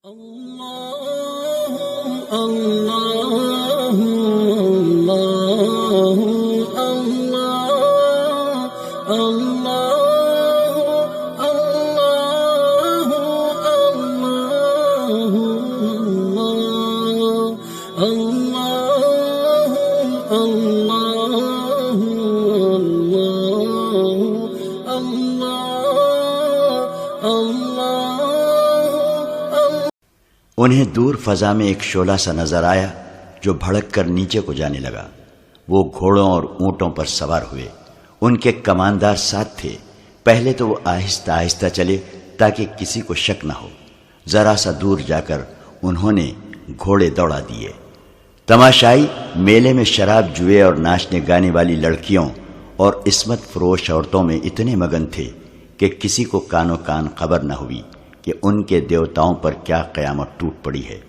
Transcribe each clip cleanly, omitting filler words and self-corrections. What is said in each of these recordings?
اللہ اللہ اللہ اللہ اللہ انہیں دور فضا میں ایک شعلہ سا نظر آیا جو بھڑک کر نیچے کو جانے لگا۔ وہ گھوڑوں اور اونٹوں پر سوار ہوئے، ان کے کماندار ساتھ تھے۔ پہلے تو وہ آہستہ آہستہ چلے تاکہ کسی کو شک نہ ہو۔ ذرا سا دور جا کر انہوں نے گھوڑے دوڑا دیے۔ تماشائی میلے میں شراب جوئے اور ناچنے گانے والی لڑکیوں اور عصمت فروش عورتوں میں اتنے مگن تھے کہ کسی کو کانوں کان خبر نہ ہوئی کہ ان کے دیوتاؤں پر کیا قیامت ٹوٹ پڑی ہے۔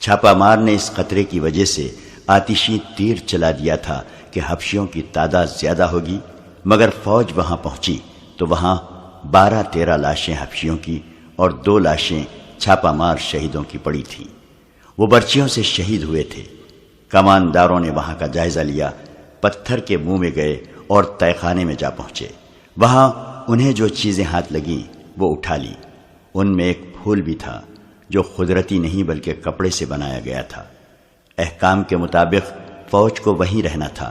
چھاپا مار نے اس خطرے کی وجہ سے آتشی تیر چلا دیا تھا کہ حبشیوں کی تعداد زیادہ ہوگی، مگر فوج وہاں پہنچی تو وہاں 12-13 لاشیں حبشیوں کی اور 2 لاشیں چھاپا مار شہیدوں کی پڑی تھیں۔ وہ برچیوں سے شہید ہوئے تھے۔ کمانداروں نے وہاں کا جائزہ لیا، پتھر کے منہ میں گئے اور تہہ خانے میں جا پہنچے۔ وہاں انہیں جو چیزیں ہاتھ لگیں وہ اٹھا لی۔ ان میں ایک پھول بھی تھا جو قدرتی نہیں بلکہ کپڑے سے بنایا گیا تھا۔ احکام کے مطابق فوج کو وہیں رہنا تھا،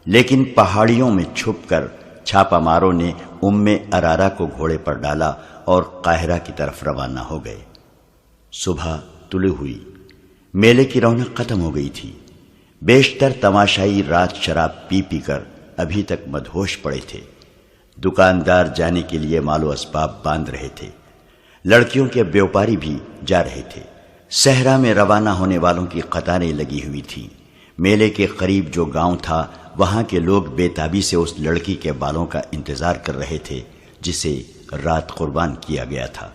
لیکن پہاڑیوں میں چھپ کر چھاپا ماروں نے ارارا کو گھوڑے پر ڈالا اور قاہرہ کی طرف روانہ ہو گئے۔ صبح طلوع ہوئی، میلے کی رونق ختم ہو گئی تھی۔ بیشتر تماشائی رات شراب پی پی کر ابھی تک مدہوش پڑے تھے۔ دکاندار جانے کے لیے مال و اسباب باندھ رہے تھے، لڑکیوں کے بیوپاری بھی جا رہے تھے۔ صحرا میں روانہ ہونے والوں کی قطاریں لگی ہوئی تھیں۔ میلے کے قریب جو گاؤں تھا وہاں کے لوگ بے تابی سے اس لڑکی کے بالوں کا انتظار کر رہے تھے جسے رات قربان کیا گیا تھا۔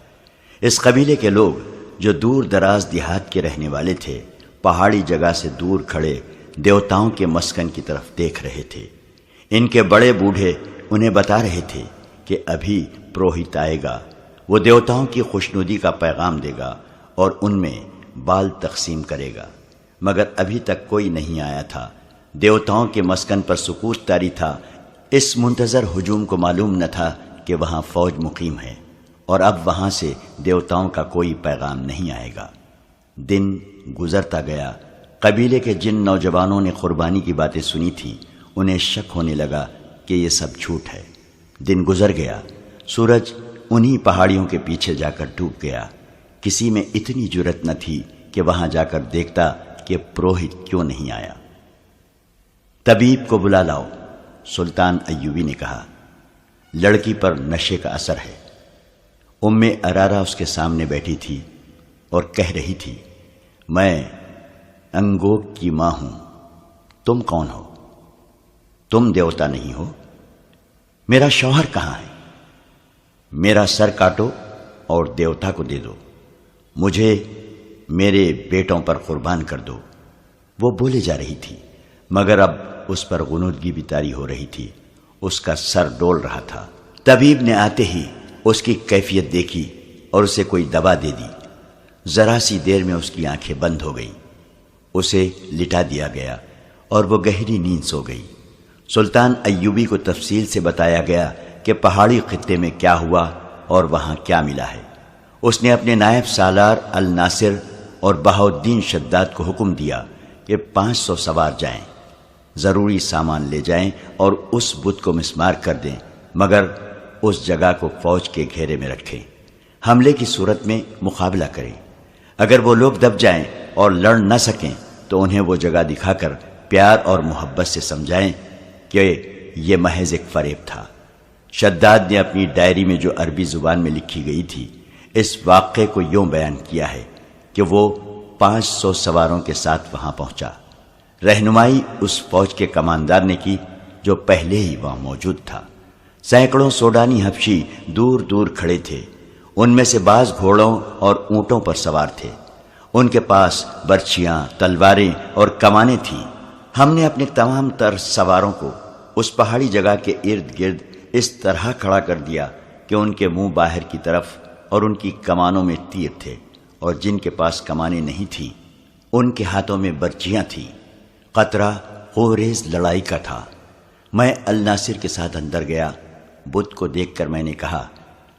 اس قبیلے کے لوگ جو دور دراز دیہات کے رہنے والے تھے پہاڑی جگہ سے دور کھڑے دیوتاؤں کے مسکن کی طرف دیکھ رہے تھے۔ ان کے بڑے بوڑھے انہیں بتا رہے تھے کہ ابھی پروہت آئے گا، وہ دیوتاؤں کی خوشنودی کا پیغام دے گا اور ان میں بال تقسیم کرے گا، مگر ابھی تک کوئی نہیں آیا تھا۔ دیوتاؤں کے مسکن پر سکوت طاری تھا۔ اس منتظر ہجوم کو معلوم نہ تھا کہ وہاں فوج مقیم ہے اور اب وہاں سے دیوتاؤں کا کوئی پیغام نہیں آئے گا۔ دن گزرتا گیا۔ قبیلے کے جن نوجوانوں نے قربانی کی باتیں سنی تھیں انہیں شک ہونے لگا کہ یہ سب جھوٹ ہے۔ دن گزر گیا، سورج انہی پہاڑیوں کے پیچھے جا کر ڈوب گیا۔ کسی میں اتنی جرأت نہ تھی کہ وہاں جا کر دیکھتا کہ پروہت کیوں نہیں آیا۔ طبیب کو بلا لاؤ، سلطان ایوبی نے کہا۔ لڑکی پر نشے کا اثر ہے۔ ارارا اس کے سامنے بیٹھی تھی اور کہہ رہی تھی، میں انگوک کی ماں ہوں، تم کون ہو؟ تم دیوتا نہیں ہو؟ میرا شوہر کہاں ہے؟ میرا سر کاٹو اور دیوتا کو دے دو، مجھے میرے بیٹوں پر قربان کر دو۔ وہ بولے جا رہی تھی مگر اب اس پر غنودگی بھی طاری ہو رہی تھی۔ اس کا سر ڈول رہا تھا۔ طبیب نے آتے ہی اس کی کیفیت دیکھی اور اسے کوئی دوا دے دی۔ ذرا سی دیر میں اس کی آنکھیں بند ہو گئیں۔ اسے لٹا دیا گیا اور وہ گہری نیند سو گئی۔ سلطان ایوبی کو تفصیل سے بتایا گیا کہ پہاڑی خطے میں کیا ہوا اور وہاں کیا ملا ہے۔ اس نے اپنے نائب سالار الناصر اور بہاؤالدین شداد کو حکم دیا کہ 500 سوار جائیں، ضروری سامان لے جائیں اور اس بت کو مسمار کر دیں، مگر اس جگہ کو فوج کے گھیرے میں رکھیں۔ حملے کی صورت میں مقابلہ کریں۔ اگر وہ لوگ دب جائیں اور لڑ نہ سکیں تو انہیں وہ جگہ دکھا کر پیار اور محبت سے سمجھائیں کہ یہ محض ایک فریب تھا۔ شداد نے اپنی ڈائری میں جو عربی زبان میں لکھی گئی تھی اس واقعے کو یوں بیان کیا ہے کہ وہ 500 سواروں کے ساتھ وہاں پہنچا۔ رہنمائی اس فوج کے کماندار نے کی جو پہلے ہی وہاں موجود تھا۔ سینکڑوں سوڈانی حبشی دور دور کھڑے تھے۔ ان میں سے بعض گھوڑوں اور اونٹوں پر سوار تھے۔ ان کے پاس برچیاں، تلواریں اور کمانیں تھیں۔ ہم نے اپنے تمام تر سواروں کو اس پہاڑی جگہ کے ارد گرد اس طرح کھڑا کر دیا کہ ان کے منہ باہر کی طرف اور ان کی کمانوں میں تیر تھے اور جن کے پاس کمانیں نہیں تھیں ان کے ہاتھوں میں برچیاں تھیں۔ قطرہ خوریز لڑائی کا تھا۔ میں الناصر کے ساتھ اندر گیا۔ بت کو دیکھ کر میں نے کہا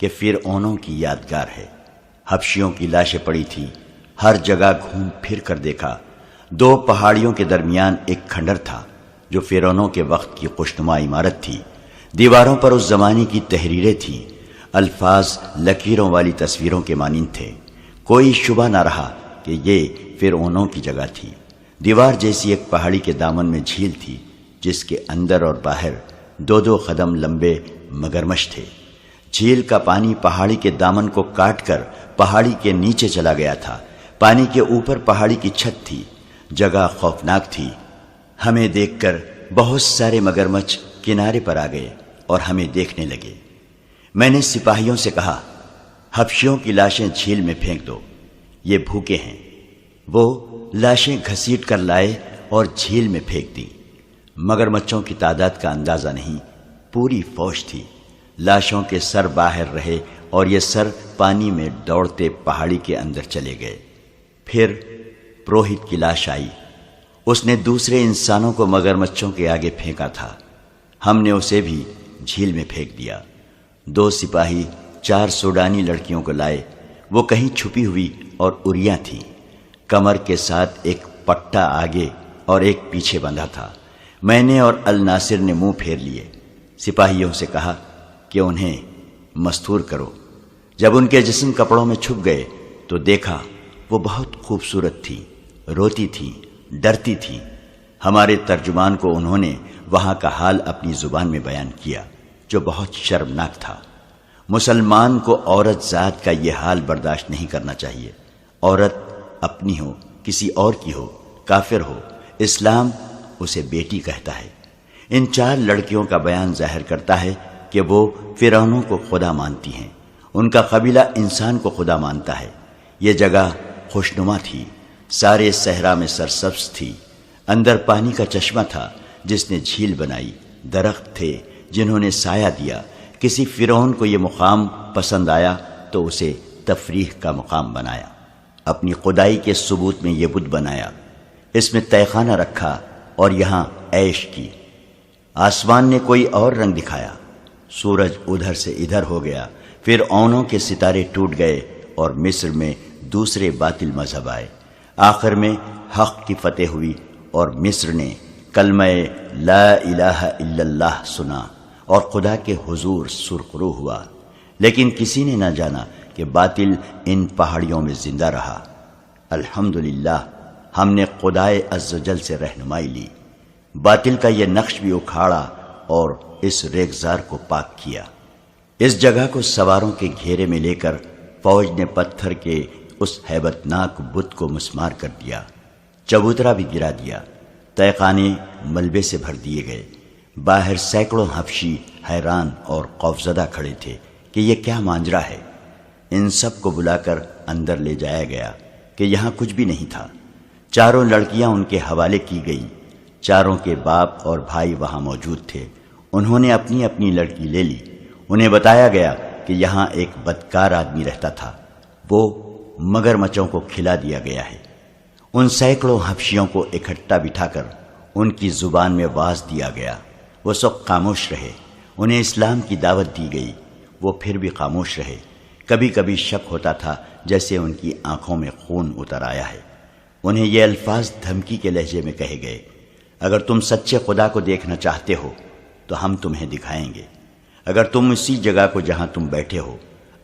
کہ فرعونوں کی یادگار ہے۔ حبشیوں کی لاشیں پڑی تھیں۔ ہر جگہ گھوم پھر کر دیکھا۔ 2 پہاڑیوں کے درمیان ایک کھنڈر تھا جو فرعونوں کے وقت کی خوشنما عمارت تھی۔ دیواروں پر اس زمانے کی تحریریں تھیں۔ الفاظ لکیروں والی تصویروں کے مانند تھے۔ کوئی شبہ نہ رہا کہ یہ فرعونوں کی جگہ تھی۔ دیوار جیسی ایک پہاڑی کے دامن میں جھیل تھی جس کے اندر اور باہر 2 قدم لمبے مگرمچھ تھے۔ جھیل کا پانی پہاڑی کے دامن کو کاٹ کر پہاڑی کے نیچے چلا گیا تھا۔ پانی کے اوپر پہاڑی کی چھت تھی۔ جگہ خوفناک تھی۔ ہمیں دیکھ کر بہت سارے مگرمچھ کنارے پر آ گئے اور ہمیں دیکھنے لگے۔ میں نے سپاہیوں سے کہا، حبشیوں کی لاشیں جھیل میں پھینک دو، یہ بھوکے ہیں۔ وہ لاشیں گھسیٹ کر لائے اور جھیل میں پھینک دیں۔ مگرمچھوں کی تعداد کا اندازہ نہیں، پوری فوج تھی۔ لاشوں کے سر باہر رہے اور یہ سر پانی میں دوڑتے پہاڑی کے اندر چلے گئے۔ پھر پروہت کی لاش آئی۔ اس نے دوسرے انسانوں کو مگرمچھوں کے آگے پھینکا تھا۔ ہم نے اسے بھی جھیل میں پھینک دیا۔ 2 سپاہی 4 سوڈانی لڑکیوں کو لائے۔ وہ کہیں چھپی ہوئی اور اریاں تھیں۔ کمر کے ساتھ ایک پٹا آگے اور ایک پیچھے بندھا تھا۔ میں نے اور الناصر نے منہ پھیر لیے۔ سپاہیوں سے کہا کہ انہیں مستور کرو۔ جب ان کے جسم کپڑوں میں چھپ گئے تو دیکھا وہ بہت خوبصورت تھی، روتی تھی، ڈرتی تھی۔ ہمارے ترجمان کو انہوں نے وہاں کا حال اپنی زبان میں بیان کیا جو بہت شرمناک تھا۔ مسلمان کو عورت ذات کا یہ حال برداشت نہیں کرنا چاہیے۔ عورت اپنی ہو، کسی اور کی ہو، کافر ہو، اسلام اسے بیٹی کہتا ہے۔ ان 4 لڑکیوں کا بیان ظاہر کرتا ہے کہ وہ فرعونوں کو خدا مانتی ہیں۔ ان کا قبیلہ انسان کو خدا مانتا ہے۔ یہ جگہ خوشنما تھی، سارے صحرا میں سرسبز تھی۔ اندر پانی کا چشمہ تھا جس نے جھیل بنائی، درخت تھے جنہوں نے سایہ دیا۔ کسی فرعون کو یہ مقام پسند آیا تو اسے تفریح کا مقام بنایا۔ اپنی خدائی کے ثبوت میں یہ بت بنایا، اس میں تہخانہ رکھا اور یہاں عیش کی۔ آسمان نے کوئی اور رنگ دکھایا، سورج ادھر سے ادھر ہو گیا، فرعونوں کے ستارے ٹوٹ گئے اور مصر میں دوسرے باطل مذہب آئے۔ آخر میں حق کی فتح ہوئی اور مصر نے کلمہ لا الہ الا اللہ سنا اور خدا کے حضور سرخرو ہوا۔ لیکن کسی نے نہ جانا کہ باطل ان پہاڑیوں میں زندہ رہا۔ الحمدللہ ہم نے خدائے عزوجل سے رہنمائی لی، باطل کا یہ نقش بھی اکھاڑا اور اس ریگزار کو پاک کیا۔ اس جگہ کو سواروں کے گھیرے میں لے کر فوج نے پتھر کے اس ہیبتناک بت کو مسمار کر دیا، چبوترا بھی گرا دیا، تہخانے ملبے سے بھر دیے گئے۔ باہر سینکڑوں حبشی حیران اور خوفزدہ کھڑے تھے کہ یہ کیا ماجرا ہے۔ ان سب کو بلا کر اندر لے جایا گیا کہ یہاں کچھ بھی نہیں تھا۔ 4 لڑکیاں ان کے حوالے کی گئیں۔ 4 کے باپ اور بھائی وہاں موجود تھے۔ انہوں نے اپنی اپنی لڑکی لے لی۔ انہیں بتایا گیا کہ یہاں ایک بدکار آدمی رہتا تھا، وہ مگرمچھوں کو کھلا دیا گیا ہے۔ ان سینکڑوں حبشیوں کو اکٹھا بٹھا کر ان کی زبان میں واز دیا گیا۔ وہ سب خاموش رہے۔ انہیں اسلام کی دعوت دی گئی، وہ پھر بھی خاموش رہے۔ کبھی کبھی شک ہوتا تھا جیسے ان کی آنکھوں میں خون اتر آیا ہے۔ انہیں یہ الفاظ دھمکی کے لہجے میں کہے گئے، اگر تم سچے خدا کو دیکھنا چاہتے ہو تو ہم تمہیں دکھائیں گے۔ اگر تم اسی جگہ کو جہاں تم بیٹھے ہو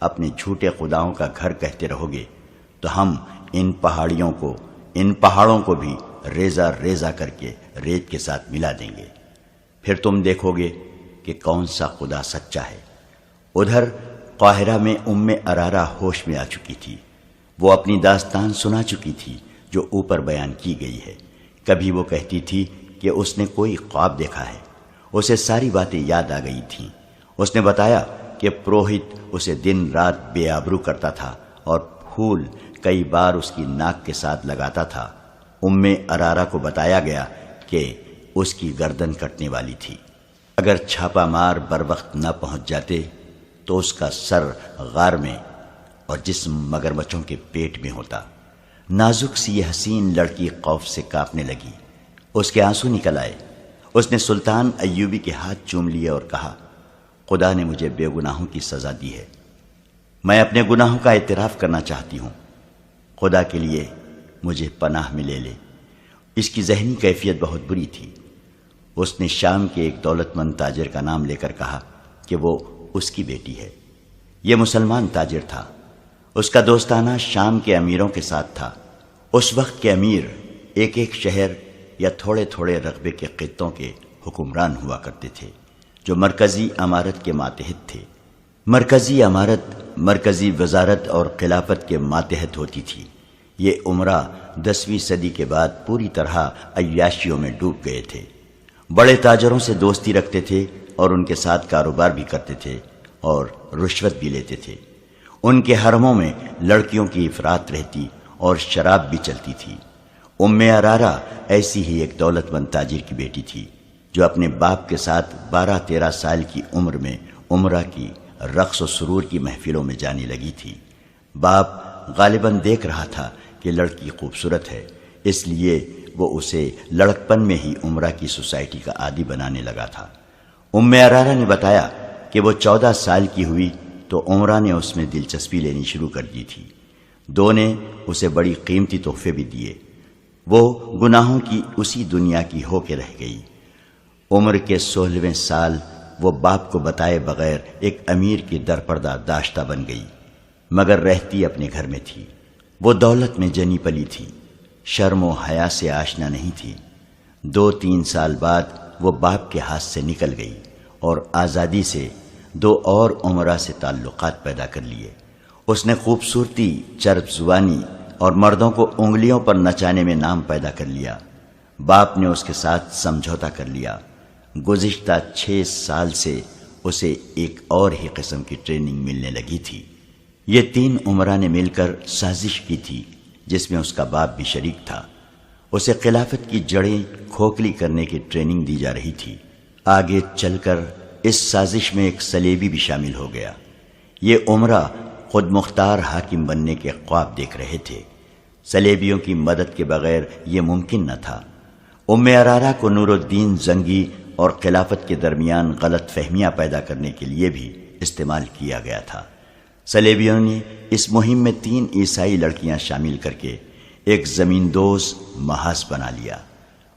اپنے جھوٹے خداؤں کا گھر کہتے رہو گے تو ہم ان پہاڑوں کو بھی ریزہ ریزہ کر کے ریت کے ساتھ ملا دیں گے۔ پھر تم دیکھو گے کہ کون سا خدا سچا ہے۔ ادھر قاہرہ میں ارارہ ہوش میں آ چکی تھی۔ وہ اپنی داستان سنا چکی تھی جو اوپر بیان کی گئی ہے۔ کبھی وہ کہتی تھی کہ اس نے کوئی خواب دیکھا ہے۔ اسے ساری باتیں یاد آ گئی تھیں۔ اس نے بتایا کہ پروہت اسے دن رات بے آبرو کرتا تھا اور پھول کئی بار اس کی ناک کے ساتھ لگاتا تھا۔ ارارہ کو بتایا گیا کہ اس کی گردن کٹنے والی تھی۔ اگر چھاپا مار بر وقت نہ پہنچ جاتے تو اس کا سر غار میں اور جسم مگرمچھوں کے پیٹ میں ہوتا۔ نازک سی یہ حسین لڑکی خوف سے کانپنے لگی، اس کے آنسو نکل آئے۔ اس نے سلطان ایوبی کے ہاتھ چوم لیے اور کہا، خدا نے مجھے بے گناہوں کی سزا دی ہے، میں اپنے گناہوں کا اعتراف کرنا چاہتی ہوں، خدا کے لیے مجھے پناہ میں لے لے۔ اس کی ذہنی کیفیت بہت بری تھی۔ اس نے شام کے ایک دولت مند تاجر کا نام لے کر کہا کہ وہ اس کی بیٹی ہے۔ یہ مسلمان تاجر تھا۔ اس کا دوستانہ شام کے امیروں کے ساتھ تھا۔ اس وقت کے امیر ایک ایک شہر یا تھوڑے تھوڑے رقبے کے خطوں کے حکمران ہوا کرتے تھے، جو مرکزی امارت کے ماتحت تھے۔ مرکزی امارت مرکزی وزارت اور خلافت کے ماتحت ہوتی تھی۔ یہ امراء 10ویں صدی کے بعد پوری طرح عیاشیوں میں ڈوب گئے تھے۔ بڑے تاجروں سے دوستی رکھتے تھے اور ان کے ساتھ کاروبار بھی کرتے تھے اور رشوت بھی لیتے تھے۔ ان کے حرموں میں لڑکیوں کی افراط رہتی اور شراب بھی چلتی تھی۔ ام ارارہ ایسی ہی ایک دولت مند تاجر کی بیٹی تھی، جو اپنے باپ کے ساتھ 12-13 سال کی عمر میں عمرہ کی رقص و سرور کی محفلوں میں جانے لگی تھی۔ باپ غالباً دیکھ رہا تھا کہ لڑکی خوبصورت ہے، اس لیے وہ اسے لڑکپن میں ہی عمرہ کی سوسائٹی کا عادی بنانے لگا تھا۔ ام ارارہ نے بتایا کہ وہ 14 سال کی ہوئی تو عمرہ نے اس میں دلچسپی لینی شروع کر دی تھی۔ دو نے اسے بڑی قیمتی تحفے بھی دیے۔ وہ گناہوں کی اسی دنیا کی ہو کے رہ گئی۔ عمر کے 16ویں سال وہ باپ کو بتائے بغیر ایک امیر کی درپردہ داشتہ بن گئی، مگر رہتی اپنے گھر میں تھی۔ وہ دولت میں جنی پلی تھی، شرم و حیا سے آشنا نہیں تھی۔ 2-3 سال بعد وہ باپ کے ہاتھ سے نکل گئی اور آزادی سے 2 اور عمرہ سے تعلقات پیدا کر لیے۔ اس نے خوبصورتی، چرب زبانی اور مردوں کو انگلیوں پر نچانے میں نام پیدا کر لیا۔ باپ نے اس کے ساتھ سمجھوتا کر لیا۔ گزشتہ 6 سال سے اسے ایک اور ہی قسم کی ٹریننگ ملنے لگی تھی۔ یہ 3 عمرہ نے مل کر سازش کی تھی، جس میں اس کا باپ بھی شریک تھا۔ اسے خلافت کی جڑیں کھوکھلی کرنے کی ٹریننگ دی جا رہی تھی۔ آگے چل کر اس سازش میں ایک صلیبی بھی شامل ہو گیا۔ یہ عمرہ خود مختار حاکم بننے کے خواب دیکھ رہے تھے۔ صلیبیوں کی مدد کے بغیر یہ ممکن نہ تھا۔ ام ارارہ کو نور الدین زنگی اور خلافت کے درمیان غلط فہمیاں پیدا کرنے کے لیے بھی استعمال کیا گیا تھا۔ صلیبیوں نے اس مہم میں 3 عیسائی لڑکیاں شامل کر کے ایک زمیندوز محاذ بنا لیا۔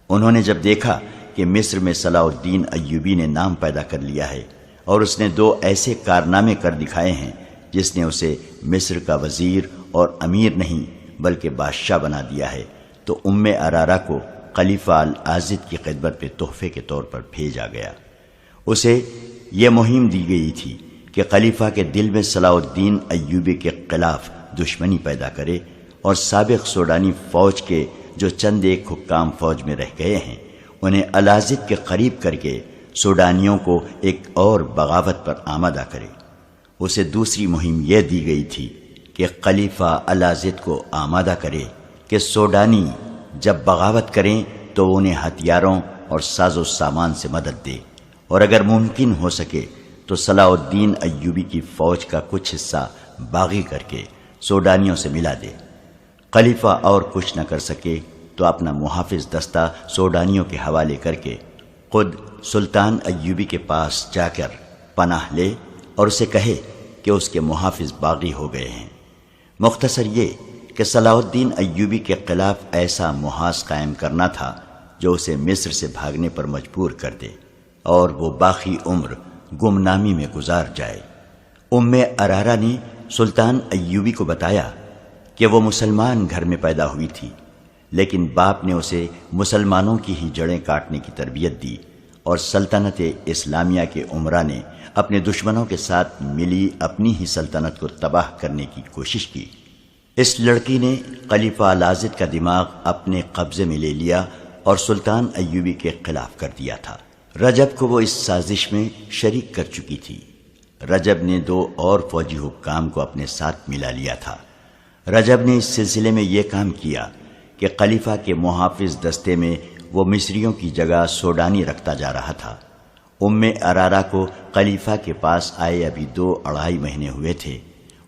انہوں نے جب دیکھا کہ مصر میں صلاح الدین ایوبی نے نام پیدا کر لیا ہے اور اس نے 2 ایسے کارنامے کر دکھائے ہیں جس نے اسے مصر کا وزیر اور امیر نہیں بلکہ بادشاہ بنا دیا ہے، تو ام ارارہ کو خلیفہ العازد کی خدمت پہ تحفے کے طور پر بھیجا گیا۔ اسے یہ مہم دی گئی تھی کہ خلیفہ کے دل میں صلاح الدین ایوبی کے خلاف دشمنی پیدا کرے اور سابق سوڈانی فوج کے جو چند ایک حکام فوج میں رہ گئے ہیں انہیں العازد کے قریب کر کے سوڈانیوں کو ایک اور بغاوت پر آمادہ کرے۔ اسے دوسری مہم یہ دی گئی تھی کہ خلیفہ العازد کو آمادہ کرے کہ سوڈانی جب بغاوت کریں تو انہیں ہتھیاروں اور ساز و سامان سے مدد دے، اور اگر ممکن ہو سکے تو صلاح الدین ایوبی کی فوج کا کچھ حصہ باغی کر کے سوڈانیوں سے ملا دے۔ خلیفہ اور کچھ نہ کر سکے تو اپنا محافظ دستہ سوڈانیوں کے حوالے کر کے خود سلطان ایوبی کے پاس جا کر پناہ لے اور اسے کہے کہ اس کے محافظ باغی ہو گئے ہیں۔ مختصر یہ کہ صلاح الدین ایوبی کے خلاف ایسا محاذ قائم کرنا تھا جو اسے مصر سے بھاگنے پر مجبور کر دے اور وہ باقی عمر گمنامی میں گزار جائے۔ ام ارارہ نے سلطان ایوبی کو بتایا کہ وہ مسلمان گھر میں پیدا ہوئی تھی، لیکن باپ نے اسے مسلمانوں کی ہی جڑیں کاٹنے کی تربیت دی، اور سلطنت اسلامیہ کے عمرا نے اپنے دشمنوں کے ساتھ ملی اپنی ہی سلطنت کو تباہ کرنے کی کوشش کی۔ اس لڑکی نے خلیفہ العازد کا دماغ اپنے قبضے میں لے لیا اور سلطان ایوبی کے خلاف کر دیا تھا۔ رجب کو وہ اس سازش میں شریک کر چکی تھی۔ رجب نے 2 اور فوجی حکام کو اپنے ساتھ ملا لیا تھا۔ رجب نے اس سلسلے میں یہ کام کیا کہ خلیفہ کے محافظ دستے میں وہ مصریوں کی جگہ سوڈانی رکھتا جا رہا تھا۔ ام ارارہ کو خلیفہ کے پاس آئے ابھی 2-2.5 مہینے ہوئے تھے۔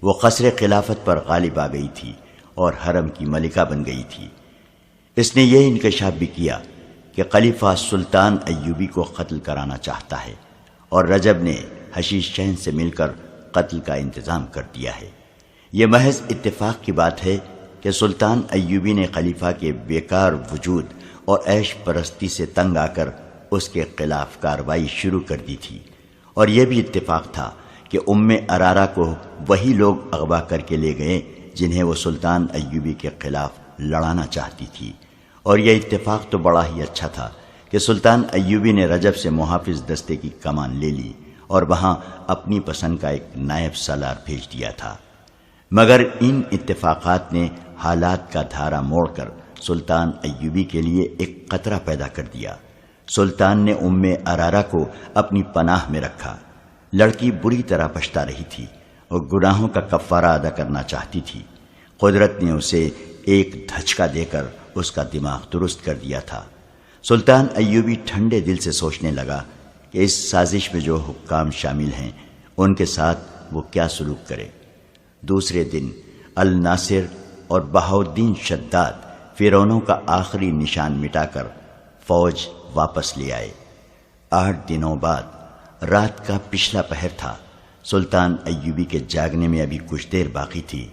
وہ قصر خلافت پر غالب آ گئی تھی اور حرم کی ملکہ بن گئی تھی۔ اس نے یہ انکشاف بھی کیا کہ خلیفہ سلطان ایوبی کو قتل کرانا چاہتا ہے، اور رجب نے حشیش شہن سے مل کر قتل کا انتظام کر دیا ہے۔ یہ محض اتفاق کی بات ہے کہ سلطان ایوبی نے خلیفہ کے بیکار وجود اور عیش پرستی سے تنگ آ کر اس کے خلاف کارروائی شروع کر دی تھی، اور یہ بھی اتفاق تھا کہ ارارا کو وہی لوگ اغوا کر کے لے گئے جنہیں وہ سلطان ایوبی کے خلاف لڑانا چاہتی تھی۔ اور یہ اتفاق تو بڑا ہی اچھا تھا کہ سلطان ایوبی نے رجب سے محافظ دستے کی کمان لے لی اور وہاں اپنی پسند کا ایک نائب سالار بھیج دیا تھا۔ مگر ان اتفاقات نے حالات کا دھارا موڑ کر سلطان ایوبی کے لیے ایک خطرہ پیدا کر دیا۔ سلطان نے ارارا کو اپنی پناہ میں رکھا۔ لڑکی بری طرح پچھتا رہی تھی اور گناہوں کا کفارہ ادا کرنا چاہتی تھی۔ قدرت نے اسے ایک دھچکا دے کر اس کا دماغ درست کر دیا تھا۔ سلطان ایوبی ٹھنڈے دل سے سوچنے لگا کہ اس سازش میں جو حکام شامل ہیں ان کے ساتھ وہ کیا سلوک کرے۔ دوسرے دن الناصر اور بہاؤالدین شداد فرعونوں کا آخری نشان مٹا کر فوج واپس لے آئے۔ 8 دنوں بعد رات کا پچھلا پہر تھا۔ سلطان ایوبی کے جاگنے میں ابھی کچھ دیر باقی تھی۔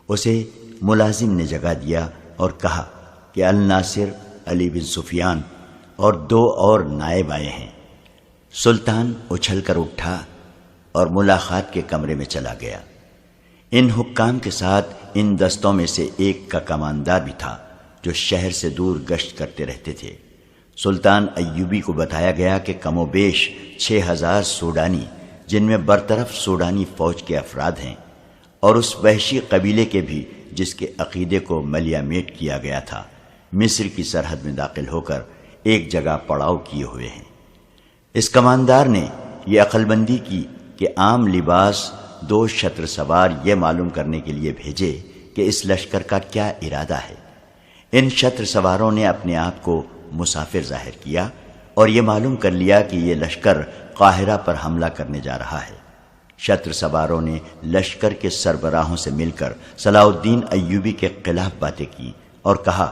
اسے ملازم نے جگا دیا اور کہا کہ الناصر، علی بن سفیان اور 2 اور نائب آئے ہیں۔ سلطان اچھل کر اٹھا اور ملاقات کے کمرے میں چلا گیا۔ ان حکام کے ساتھ ان دستوں میں سے ایک کا کماندار بھی تھا جو شہر سے دور گشت کرتے رہتے تھے۔ سلطان ایوبی کو بتایا گیا کہ کم و بیش 6000 سوڈانی، جن میں برطرف سوڈانی فوج کے افراد ہیں، اور اس وحشی قبیلے کے بھی جس کے عقیدے کو ملیا میٹ کیا گیا تھا، مصر کی سرحد میں داخل ہو کر ایک جگہ پڑاؤ کیے ہوئے ہیں۔ اس کماندار نے یہ عقل بندی کی کہ عام لباس 2 شتر سوار یہ معلوم کرنے کے لیے بھیجے کہ اس لشکر کا کیا ارادہ ہے۔ ان شتر سواروں نے اپنے آپ کو مسافر ظاہر کیا اور یہ معلوم کر لیا کہ یہ لشکر قاہرہ پر حملہ کرنے جا رہا ہے۔ شتر سواروں نے لشکر کے سربراہوں سے مل کر صلاح الدین ایوبی کے خلاف باتیں کی اور کہا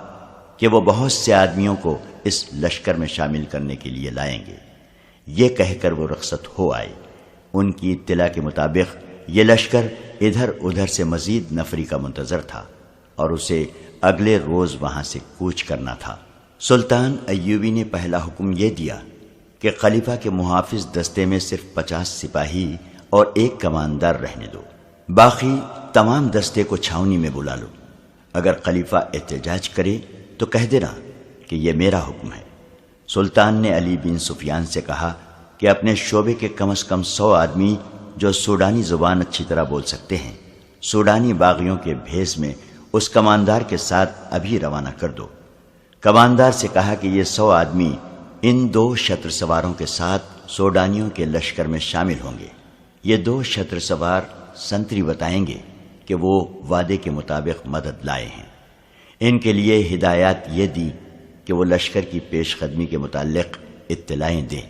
کہ وہ بہت سے آدمیوں کو اس لشکر میں شامل کرنے کے لیے لائیں گے۔ یہ کہہ کر وہ رخصت ہو آئے۔ ان کی اطلاع کے مطابق یہ لشکر ادھر ادھر سے مزید نفری کا منتظر تھا اور اسے اگلے روز وہاں سے کوچ کرنا تھا۔ سلطان ایوبی نے پہلا حکم یہ دیا کہ خلیفہ کے محافظ دستے میں صرف 50 سپاہی اور 1 کماندار رہنے دو، باقی تمام دستے کو چھاونی میں بلا لو۔ اگر خلیفہ احتجاج کرے تو کہہ دینا کہ یہ میرا حکم ہے۔ سلطان نے علی بن سفیان سے کہا کہ اپنے شعبے کے کم از کم 100 آدمی جو سوڈانی زبان اچھی طرح بول سکتے ہیں، سوڈانی باغیوں کے بھیس میں اس کماندار کے ساتھ ابھی روانہ کر دو۔ کماندار سے کہا کہ یہ 100 آدمی ان 2 شتر سواروں کے ساتھ سوڈانیوں کے لشکر میں شامل ہوں گے۔ یہ 2 شتر سوار سنتری بتائیں گے کہ وہ وعدے کے مطابق مدد لائے ہیں۔ ان کے لیے ہدایات یہ دی کہ وہ لشکر کی پیش قدمی کے متعلق اطلاعیں دیں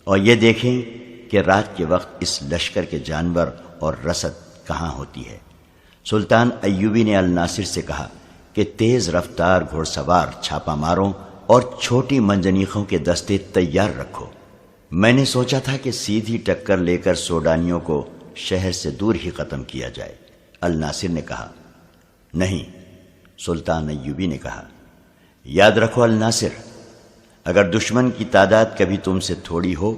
اور یہ دیکھیں کہ رات کے وقت اس لشکر کے جانور اور رسد کہاں ہوتی ہے۔ سلطان ایوبی نے الناصر سے کہا کہ تیز رفتار گھوڑ سوار چھاپا ماروں اور چھوٹی منجنیقوں کے دستے تیار رکھو۔ میں نے سوچا تھا کہ سیدھی ٹکر لے کر سوڈانیوں کو شہر سے دور ہی ختم کیا جائے۔ الناصر نے کہا نہیں۔ سلطان ایوبی نے کہا یاد رکھو الناصر، اگر دشمن کی تعداد کبھی تم سے تھوڑی ہو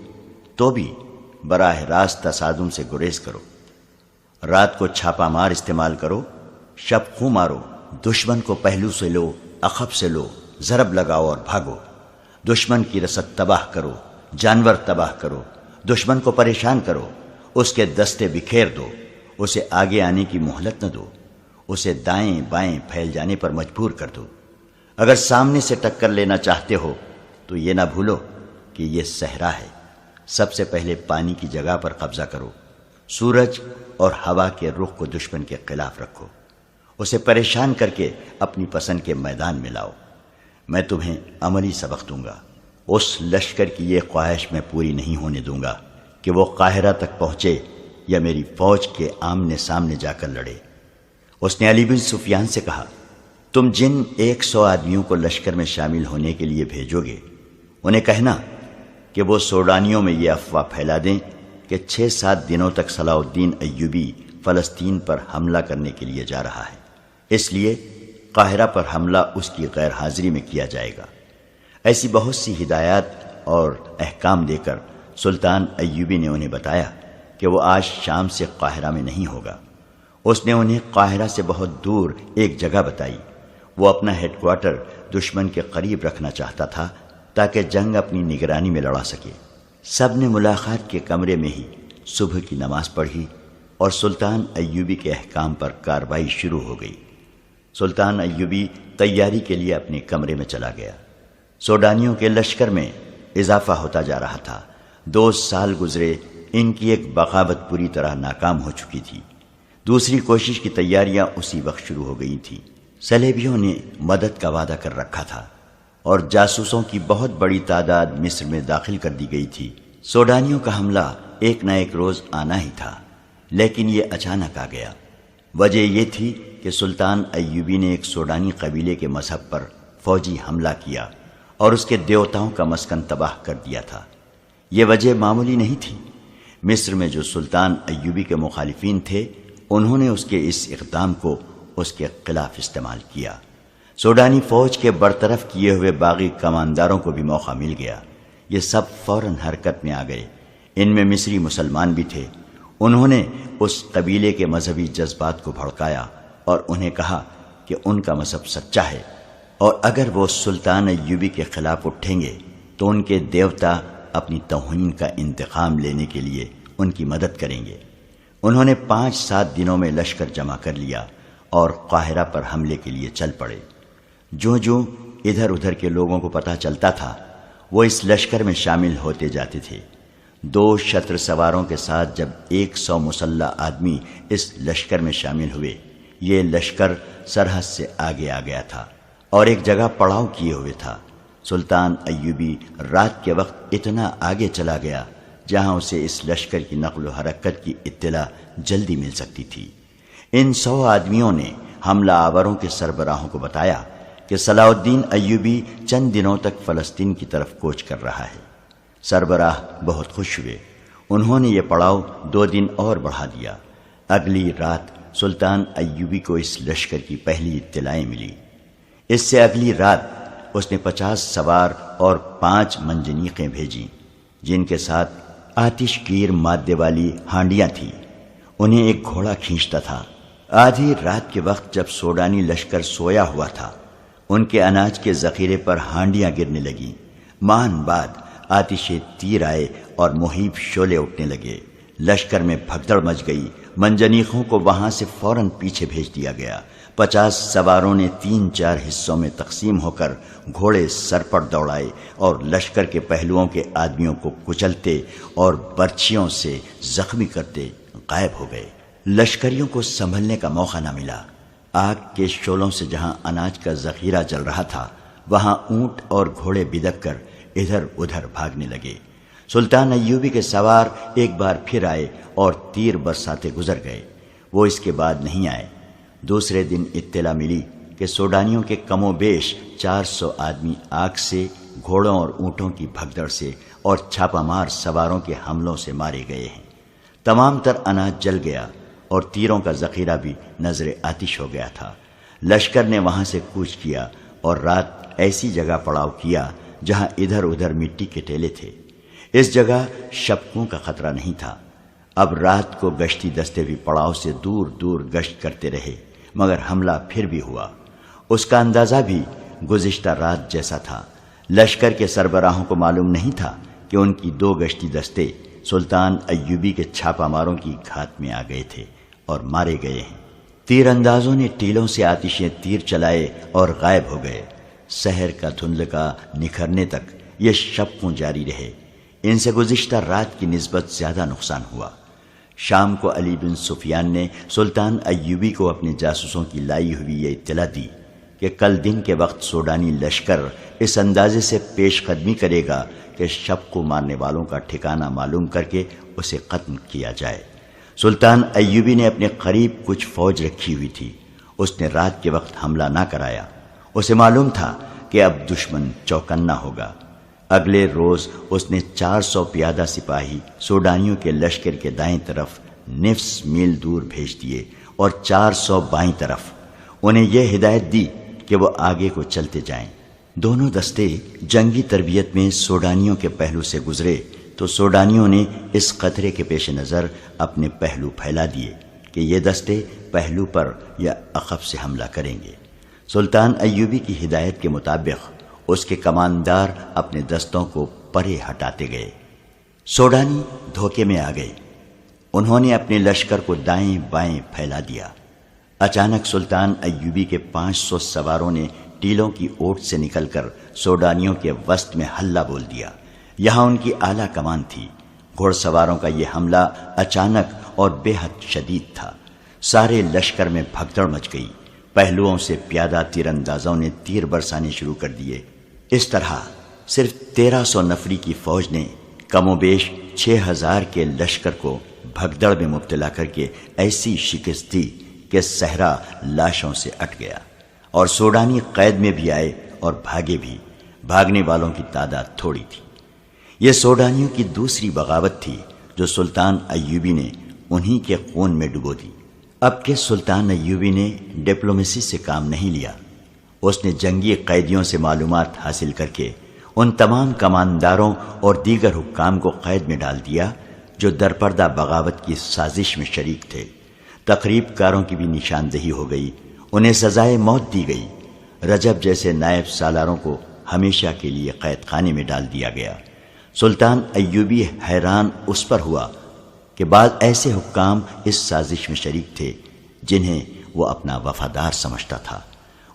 تو بھی براہ راست تصادم سے گریز کرو۔ رات کو چھاپا مار استعمال کرو، شب خوں مارو، دشمن کو پہلو سے لو، عقب سے لو، ضرب لگاؤ اور بھاگو۔ دشمن کی رسد تباہ کرو، جانور تباہ کرو، دشمن کو پریشان کرو، اس کے دستے بکھیر دو، اسے آگے آنے کی مہلت نہ دو، اسے دائیں بائیں پھیل جانے پر مجبور کر دو۔ اگر سامنے سے ٹکر لینا چاہتے ہو تو یہ نہ بھولو کہ یہ صحرا ہے۔ سب سے پہلے پانی کی جگہ پر قبضہ کرو، سورج اور ہوا کے رخ کو دشمن کے خلاف رکھو، اسے پریشان کر کے اپنی پسند کے میدان میں لاؤ۔ میں تمہیں عملی سبق دوں گا۔ اس لشکر کی یہ خواہش میں پوری نہیں ہونے دوں گا کہ وہ قاہرہ تک پہنچے یا میری فوج کے آمنے سامنے جا کر لڑے۔ اس نے علی بن سفیان سے کہا، تم جن 100 آدمیوں کو لشکر میں شامل ہونے کے لیے بھیجو گے انہیں کہنا کہ وہ سوڈانیوں میں یہ افواہ پھیلا دیں کہ 6-7 دنوں تک صلاح الدین ایوبی فلسطین پر حملہ کرنے کے لیے جا رہا ہے، اس لیے قاہرہ پر حملہ اس کی غیر حاضری میں کیا جائے گا۔ ایسی بہت سی ہدایات اور احکام دے کر سلطان ایوبی نے انہیں بتایا کہ وہ آج شام سے قاہرہ میں نہیں ہوگا۔ اس نے انہیں قاہرہ سے بہت دور ایک جگہ بتائی۔ وہ اپنا ہیڈ کوارٹر دشمن کے قریب رکھنا چاہتا تھا تاکہ جنگ اپنی نگرانی میں لڑا سکے۔ سب نے ملاقات کے کمرے میں ہی صبح کی نماز پڑھی اور سلطان ایوبی کے احکام پر کارروائی شروع ہو گئی۔ سلطان ایوبی تیاری کے لیے اپنے کمرے میں چلا گیا۔ سوڈانیوں کے لشکر میں اضافہ ہوتا جا رہا تھا۔ 2 سال گزرے، ان کی ایک بغاوت پوری طرح ناکام ہو چکی تھی۔ دوسری کوشش کی تیاریاں اسی وقت شروع ہو گئی تھیں۔ صلیبیوں نے مدد کا وعدہ کر رکھا تھا اور جاسوسوں کی بہت بڑی تعداد مصر میں داخل کر دی گئی تھی۔ سوڈانیوں کا حملہ ایک نہ ایک روز آنا ہی تھا، لیکن یہ اچانک آ گیا۔ وجہ یہ تھی کہ سلطان ایوبی نے ایک سوڈانی قبیلے کے مذہب پر فوجی حملہ کیا اور اس کے دیوتاؤں کا مسکن تباہ کر دیا تھا۔ یہ وجہ معمولی نہیں تھی۔ مصر میں جو سلطان ایوبی کے مخالفین تھے انہوں نے اس کے اس اقدام کو اس کے خلاف استعمال کیا۔ سوڈانی فوج کے برطرف کیے ہوئے باغی کمانداروں کو بھی موقع مل گیا۔ یہ سب فوراً حرکت میں آ گئے۔ ان میں مصری مسلمان بھی تھے۔ انہوں نے اس قبیلے کے مذہبی جذبات کو بھڑکایا اور انہیں کہا کہ ان کا مذہب سچا ہے اور اگر وہ سلطان ایوبی کے خلاف اٹھیں گے تو ان کے دیوتا اپنی توہین کا انتقام لینے کے لیے ان کی مدد کریں گے۔ انہوں نے 5-7 دنوں میں لشکر جمع کر لیا اور قاہرہ پر حملے کے لیے چل پڑے۔ جو ادھر ادھر کے لوگوں کو پتہ چلتا تھا وہ اس لشکر میں شامل ہوتے جاتے تھے۔ 2 شتر سواروں کے ساتھ جب 100 مسلح آدمی اس لشکر میں شامل ہوئے، یہ لشکر سرحد سے آگے آ گیا تھا اور ایک جگہ پڑاؤ کیے ہوئے تھا۔ سلطان ایوبی رات کے وقت اتنا آگے چلا گیا جہاں اسے اس لشکر کی نقل و حرکت کی اطلاع جلدی مل سکتی تھی۔ ان 100 آدمیوں نے حملہ آوروں کے سربراہوں کو بتایا کہ صلاح الدین ایوبی چند دنوں تک فلسطین کی طرف کوچ کر رہا ہے۔ سربراہ بہت خوش ہوئے۔ انہوں نے یہ پڑاؤ 2 دن اور بڑھا دیا۔ اگلی رات سلطان ایوبی کو اس لشکر کی پہلی اطلاعیں ملی۔ اس سے اگلی رات اس نے 50 سوار اور 5 منجنیقیں بھیجیں جن کے ساتھ آتش گیر مادے والی ہانڈیاں تھیں۔ انہیں ایک گھوڑا کھینچتا تھا۔ آدھی رات کے وقت جب سوڈانی لشکر سویا ہوا تھا ان کے اناج کے ذخیرے پر ہانڈیاں گرنے لگیں۔ مان بعد آتش تیر آئے اور مہیب شعلے اٹھنے لگے۔ لشکر میں بھگدڑ مچ گئی۔ منجنیقوں کو وہاں سے فوراً پیچھے بھیج دیا گیا۔ 50 سواروں نے 3-4 حصوں میں تقسیم ہو کر گھوڑے سر پر دوڑائے اور لشکر کے پہلوؤں کے آدمیوں کو کچلتے اور برچھیوں سے زخمی کرتے غائب ہو گئے۔ لشکریوں کو سنبھلنے کا موقع نہ ملا۔ آگ کے شعلوں سے جہاں اناج کا ذخیرہ جل رہا تھا وہاں اونٹ اور گھوڑے بدک کر ادھر ادھر بھاگنے لگے۔ سلطان ایوبی کے سوار ایک بار پھر آئے اور تیر برساتے گزر گئے۔ وہ اس کے بعد نہیں آئے۔ دوسرے دن اطلاع ملی کہ سوڈانیوں کے کم و بیش 400 آدمی آگ سے، گھوڑوں اور اونٹوں کی بھگدڑ سے اور چھاپا مار سواروں کے حملوں سے مارے گئے ہیں۔ تمام تر اناج جل گیا اور تیروں کا ذخیرہ بھی نظر آتش ہو گیا تھا۔ لشکر نے وہاں سے کوچ کیا اور رات ایسی جگہ پڑاؤ کیا جہاں ادھر ادھر مٹی کے ٹیلے تھے۔ اس جگہ شپکوں کا خطرہ نہیں تھا۔ اب رات کو گشتی دستے بھی پڑاؤ سے دور دور گشت کرتے رہے مگر حملہ پھر بھی ہوا۔ اس کا اندازہ بھی گزشتہ رات جیسا تھا۔ لشکر کے سربراہوں کو معلوم نہیں تھا کہ ان کی 2 گشتی دستے سلطان ایوبی کے چھاپا ماروں کی گھات میں آ گئے تھے اور مارے گئے ہیں۔ تیر اندازوں نے ٹیلوں سے آتشیں تیر چلائے اور غائب ہو گئے۔ سحر کا دھندلکا نکھرنے تک یہ شپکوں جاری رہے۔ ان سے گزشتہ رات کی نسبت زیادہ نقصان ہوا۔ شام کو علی بن سفیان نے سلطان ایوبی کو اپنے جاسوسوں کی لائی ہوئی یہ اطلاع دی کہ کل دن کے وقت سوڈانی لشکر اس اندازے سے پیش قدمی کرے گا کہ شب کو مارنے والوں کا ٹھکانہ معلوم کر کے اسے ختم کیا جائے۔ سلطان ایوبی نے اپنے قریب کچھ فوج رکھی ہوئی تھی، اس نے رات کے وقت حملہ نہ کرایا، اسے معلوم تھا کہ اب دشمن چوکنا ہوگا۔ اگلے روز اس نے 400 پیادہ سپاہی سوڈانیوں کے لشکر کے دائیں طرف نصف میل دور بھیج دیے اور 400 بائیں طرف۔ انہیں یہ ہدایت دی کہ وہ آگے کو چلتے جائیں۔ دونوں دستے جنگی تربیت میں سوڈانیوں کے پہلو سے گزرے تو سوڈانیوں نے اس خطرے کے پیش نظر اپنے پہلو پھیلا دیے کہ یہ دستے پہلو پر یا عقب سے حملہ کریں گے۔ سلطان ایوبی کی ہدایت کے مطابق اس کے کماندار اپنے دستوں کو پرے ہٹاتے گئے۔ سوڈانی دھوکے میں آ گئے، انہوں نے اپنے لشکر کو دائیں بائیں پھیلا دیا۔ اچانک سلطان ایوبی کے 500 سواروں نے ٹیلوں کی اوٹ سے نکل کر سوڈانیوں کے وسط میں ہلہ بول دیا۔ یہاں ان کی اعلیٰ کمان تھی۔ گھوڑ سواروں کا یہ حملہ اچانک اور بے حد شدید تھا۔ سارے لشکر میں بھگدڑ مچ گئی، پہلوؤں سے پیادہ تیر اندازوں نے تیر برسانے شروع کر دیے۔ اس طرح صرف 1300 نفری کی فوج نے کم و بیش 6000 کے لشکر کو بھگدڑ میں مبتلا کر کے ایسی شکست دی کہ صحرا لاشوں سے اٹ گیا، اور سوڈانی قید میں بھی آئے اور بھاگے بھی۔ بھاگنے والوں کی تعداد تھوڑی تھی۔ یہ سوڈانیوں کی دوسری بغاوت تھی جو سلطان ایوبی نے انہی کے خون میں ڈبو دی۔ اب کے سلطان ایوبی نے ڈپلومیسی سے کام نہیں لیا، اس نے جنگی قیدیوں سے معلومات حاصل کر کے ان تمام کمانداروں اور دیگر حکام کو قید میں ڈال دیا جو درپردہ بغاوت کی سازش میں شریک تھے۔ تقریب کاروں کی بھی نشاندہی ہو گئی، انہیں سزائے موت دی گئی۔ رجب جیسے نائب سالاروں کو ہمیشہ کے لیے قید خانے میں ڈال دیا گیا۔ سلطان ایوبی حیران اس پر ہوا کہ بعض ایسے حکام اس سازش میں شریک تھے جنہیں وہ اپنا وفادار سمجھتا تھا۔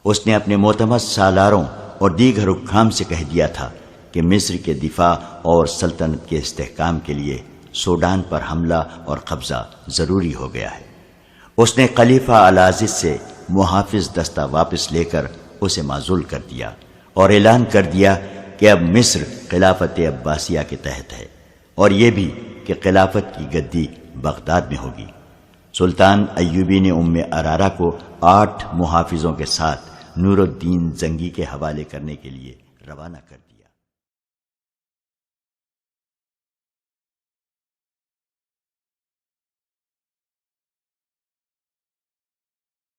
اس نے اپنے معتمد سالاروں اور دیگر حکام سے کہہ دیا تھا کہ مصر کے دفاع اور سلطنت کے استحکام کے لیے سوڈان پر حملہ اور قبضہ ضروری ہو گیا ہے۔ اس نے خلیفہ العزیز سے محافظ دستہ واپس لے کر اسے معزول کر دیا اور اعلان کر دیا کہ اب مصر خلافت عباسیہ کے تحت ہے، اور یہ بھی کہ خلافت کی گدی بغداد میں ہوگی۔ سلطان ایوبی نے ارارا کو 8 محافظوں کے ساتھ نور الدین زنگی کے حوالے کرنے کے لیے روانہ کر دیا۔